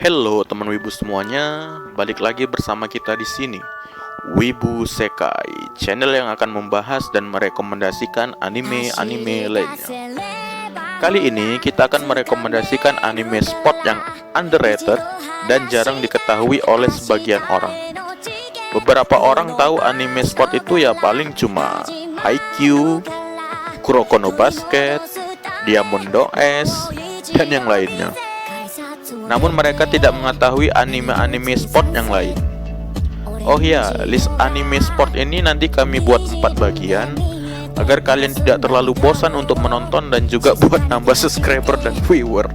Hello teman Wibu semuanya, balik lagi bersama kita di sini. Wibu Sekai, channel yang akan membahas dan merekomendasikan anime-anime lainnya. Kali ini kita akan merekomendasikan anime sport yang underrated dan jarang diketahui oleh sebagian orang. Beberapa orang tahu anime sport itu ya paling cuma Haikyuu, Kuroko no Basket, Diamond S, dan yang lainnya. Namun mereka tidak mengetahui anime-anime sport yang lain. Oh ya, list anime sport ini nanti kami buat 4 bagian agar kalian tidak terlalu bosan untuk menonton dan juga buat nambah subscriber dan viewer.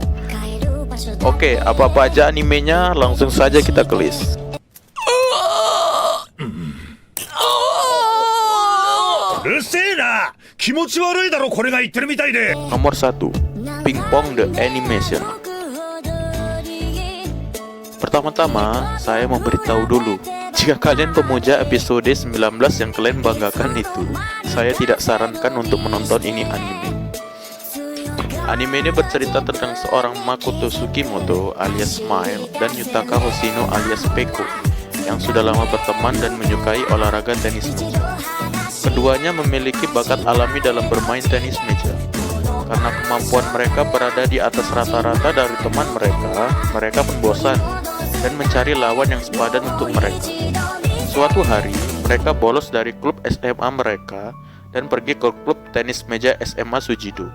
Oke, apa-apa aja animenya, langsung saja kita ke list. Nomor 1, Pingpong The Animation. Pertama-tama, saya memberitahu dulu, jika kalian pemuja episode 19 yang kalian banggakan itu, saya tidak sarankan untuk menonton ini anime. Anime ini bercerita tentang seorang Makoto Sugimoto alias Smile dan Yutaka Hoshino alias Peko yang sudah lama berteman dan menyukai olahraga tenis meja. Keduanya memiliki bakat alami dalam bermain tenis meja. Karena kemampuan mereka berada di atas rata-rata dari teman mereka pun bosan dan mencari lawan yang sepadan untuk mereka. Suatu hari, mereka bolos dari klub SMA mereka dan pergi ke klub tenis meja SMA Sujido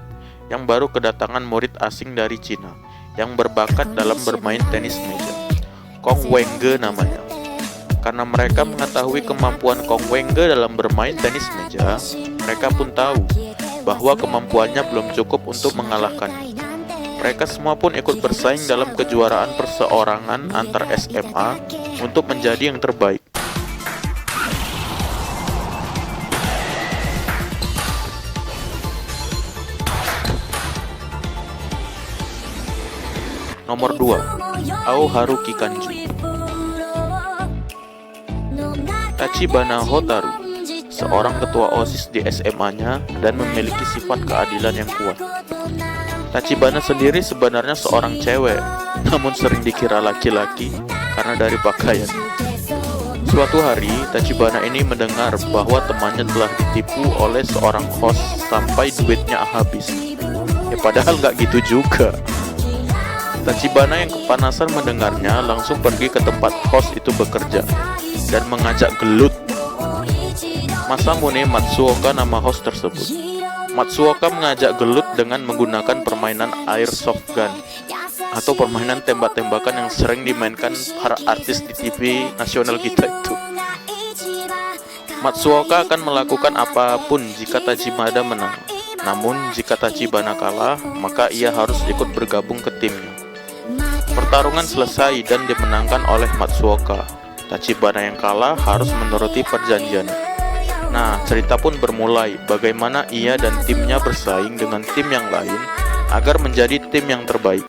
yang baru kedatangan murid asing dari Cina yang berbakat dalam bermain tenis meja. Kong Wenge namanya. Karena mereka mengetahui kemampuan Kong Wenge dalam bermain tenis meja, mereka pun tahu bahwa kemampuannya belum cukup untuk mengalahkannya. Mereka semua pun ikut bersaing dalam kejuaraan perseorangan antar SMA untuk menjadi yang terbaik. Nomor 2, Aoharu Kikanju. Tachibana Hotaru, seorang ketua OSIS di SMA-nya dan memiliki sifat keadilan yang kuat. Tachibana sendiri sebenarnya seorang cewek, namun sering dikira laki-laki karena dari pakaian. Suatu hari, Tachibana ini mendengar bahwa temannya telah ditipu oleh seorang host sampai duitnya habis. Ya padahal nggak gitu juga. Tachibana yang kepanasan mendengarnya langsung pergi ke tempat host itu bekerja dan mengajak gelut. Masamune Matsuoka nama host tersebut. Matsuoka mengajak gelut dengan menggunakan permainan airsoft gun atau permainan tembak-tembakan yang sering dimainkan para artis di TV nasional kita itu. Matsuoka akan melakukan apapun jika Tachibana menang. Namun jika Tachibana kalah, maka ia harus ikut bergabung ke timnya. Pertarungan selesai dan dimenangkan oleh Matsuoka. Tachibana yang kalah harus menuruti perjanjiannya. Nah, cerita pun bermulai bagaimana ia dan timnya bersaing dengan tim yang lain agar menjadi tim yang terbaik.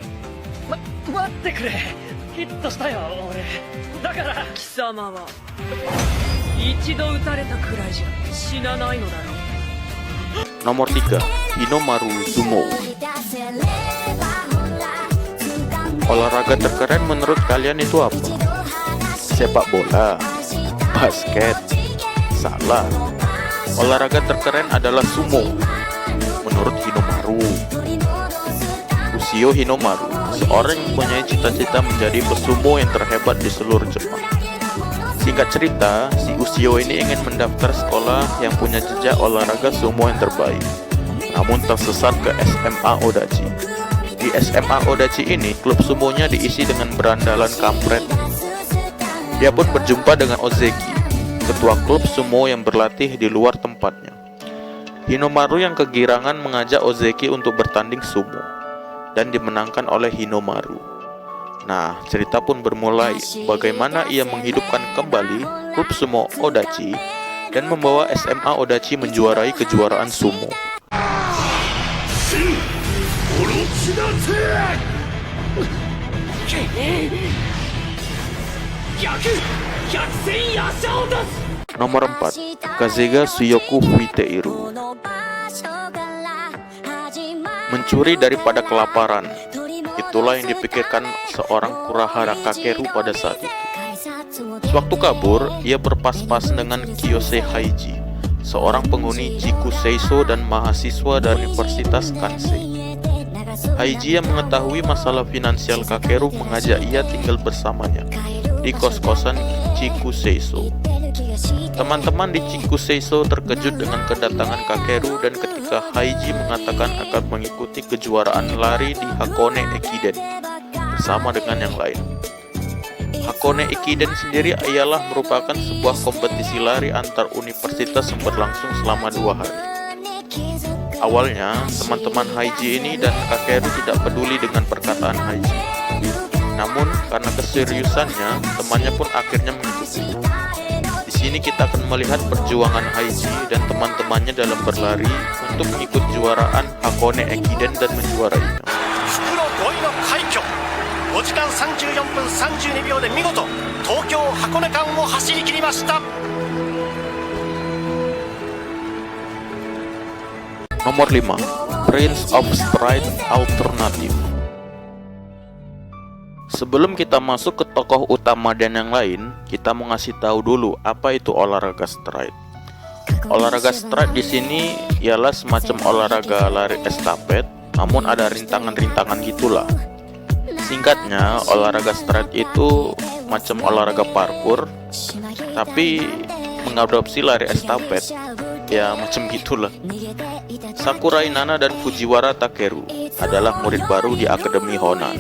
Nomor 3, Hinomaru Sumo. Olahraga terkeren menurut kalian itu apa? Sepak bola? Basket? Salah. Olahraga terkeren adalah sumo menurut Hinomaru. Ushio Hinomaru, seorang yang mempunyai cita-cita menjadi pesumo yang terhebat di seluruh Jepang. Singkat cerita, si Ushio ini ingin mendaftar sekolah yang punya jejak olahraga sumo yang terbaik, namun tersesat ke SMA Odachi. Di SMA Odachi ini, klub sumonya diisi dengan berandalan kampret. Dia pun berjumpa dengan Ozeki, ketua klub sumo yang berlatih di luar tempatnya. Hinomaru yang kegirangan mengajak Ozeki untuk bertanding sumo dan dimenangkan oleh Hinomaru. Nah, cerita pun bermulai bagaimana ia menghidupkan kembali klub sumo Odachi dan membawa SMA Odachi menjuarai kejuaraan sumo. Nomor 4, Kazega Suyoku Fuiteiru. Mencuri daripada kelaparan. Itulah yang dipikirkan seorang Kurahara Kakeru pada saat itu. Sewaktu kabur, ia berpas-pas dengan Kiyose Haiji, seorang penghuni Chikuseiso dan mahasiswa dari Universitas Kansei. Haiji yang mengetahui masalah finansial Kakeru mengajak ia tinggal bersamanya di kos-kosan Chikuseiso. Teman-teman di Chikuseiso terkejut dengan kedatangan Kakeru, dan ketika Haiji mengatakan akan mengikuti kejuaraan lari di Hakone Ekiden bersama dengan yang lain. Hakone Ekiden sendiri ialah merupakan sebuah kompetisi lari antar universitas yang berlangsung selama 2 hari. Awalnya, teman-teman Haiji ini dan Kakeru tidak peduli dengan perkataan Haiji. Namun, karena keseriusannya, temannya pun akhirnya mengikuti. Di sini kita akan melihat perjuangan Haiji dan teman-temannya dalam berlari untuk mengikut kejuaraan Hakone Ekiden dan menjuarainya. 5時間34分32秒で見事東京箱根間を走り切りました。 Nomor 5, Prince of Stride Alternative. Sebelum kita masuk ke tokoh utama dan yang lain, kita mau ngasih tahu dulu apa itu olahraga stride. Olahraga stride di sini ialah semacam olahraga lari estafet, namun ada rintangan-rintangan gitulah. Singkatnya, olahraga stride itu macam olahraga parkour, tapi mengadopsi lari estafet. Ya, macam gitulah. Sakurai Nana dan Fujiwara Takeru adalah murid baru di Akademi Honan.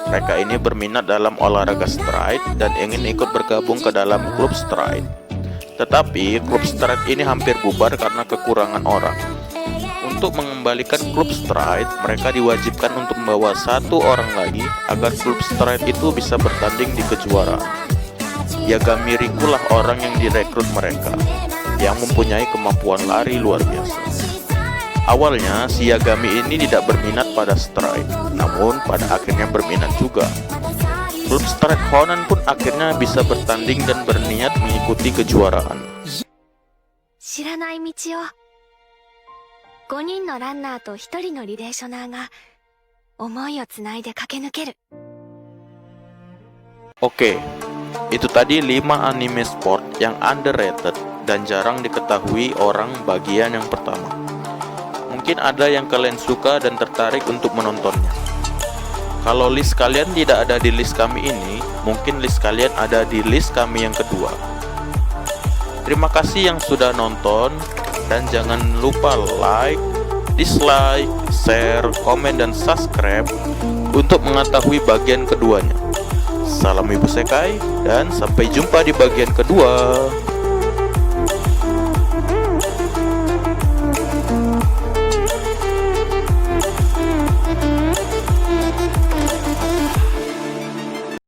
Mereka ini berminat dalam olahraga stride dan ingin ikut bergabung ke dalam klub stride. Tetapi klub stride ini hampir bubar karena kekurangan orang. Untuk mengembalikan klub stride, mereka diwajibkan untuk membawa 1 orang lagi agar klub stride itu bisa bertanding di kejuaraan. Yagami Riku lah orang yang direkrut mereka, yang mempunyai kemampuan lari luar biasa. Awalnya, si Yagami ini tidak berminat pada stride, namun pada akhirnya berminat juga. Klub stride Honan pun akhirnya bisa bertanding dan berniat mengikuti kejuaraan. 知らない道を5人のランナーと1人のリレーショナーが思いをつないで駆け抜ける。 Oke, itu tadi 5 anime sport yang underrated dan jarang diketahui orang bagian yang pertama. Mungkin ada yang kalian suka dan tertarik untuk menontonnya. Kalau list kalian tidak ada di list kami ini, mungkin list kalian ada di list kami yang kedua. Terima kasih yang sudah nonton, dan jangan lupa like, dislike, share, komen, dan subscribe untuk mengetahui bagian keduanya. Salam Ibu Sekai, dan sampai jumpa di bagian kedua.